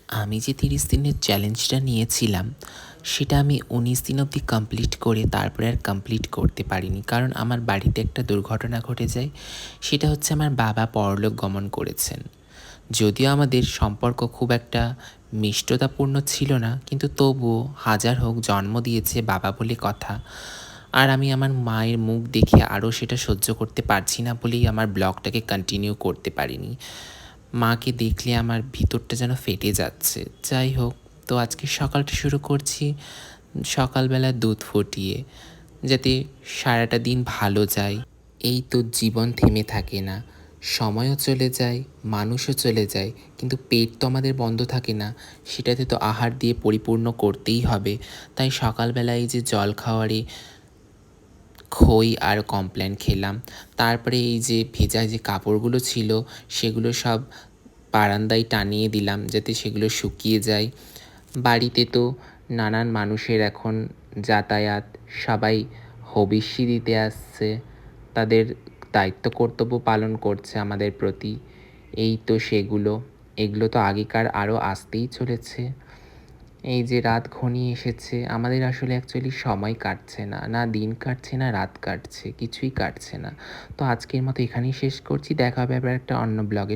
আমি যে ৩০ দিনের চ্যালেঞ্জটা নিয়েছিলাম, সেটা আমি ১৯ দিন অবধি কমপ্লিট করে তারপরে আর কমপ্লিট করতে পারিনি। কারণ আমার বাড়িতে একটা দুর্ঘটনা ঘটে যায়। সেটা হচ্ছে আমার বাবা পরলোক গমন করেছেন। যদিও আমাদের সম্পর্ক খুব একটা মিষ্টতাপূর্ণ ছিল না, কিন্তু তবুও হাজার হোক জন্ম দিয়েছে বাবা বলে কথা। আর আমি আমার মায়ের মুখ দেখে আরও সেটা সহ্য করতে পারছি না বলেই আমার ব্লগটাকে কন্টিনিউ করতে পারিনি। মাকে দেখলে আমার ভিতরটা যেন ফেটে যাচ্ছে। যাই হোক, তো আজকে সকালটা শুরু করছি সকালবেলা দুধ ফুটিয়ে, যাতে সারাটা দিন ভালো যায়। এই তো জীবন থেমে থাকে না, সময়ও চলে যায়, মানুষও চলে যায়, কিন্তু পেট তো আমাদের বন্ধ থাকে না, সেটাতে তো আহার দিয়ে পরিপূর্ণ করতেই হবে। তাই সকালবেলায় এই যে জল খাওয়ারে খই আর কমপ্ল্যান খেলাম। তারপরে এই যে ভেজা যে কাপড়গুলো ছিল সেগুলো সব বারান্দায় টানিয়ে দিলাম যাতে সেগুলো শুকিয়ে যায়। বাড়িতে তো নানান মানুষের এখন যাতায়াত, সবাই হবিষ্যি দিতে আসছে, তাদের দায়িত্ব কর্তব্য পালন করছে আমাদের প্রতি। এই তো সেগুলো, এগুলো তো আগেকার আরও আসতেই চলেছে। এই যে রাত ঘনিয়ে এসেছে, আমাদের আসলে অ্যাকচুয়ালি সময় কাটছে না, না দিন কাটছে না রাত কাটছে, কিছুই কাটছে না। তো আজকের মতো এখানেই শেষ করছি, দেখা হবে আবার একটা অন্য ব্লগে।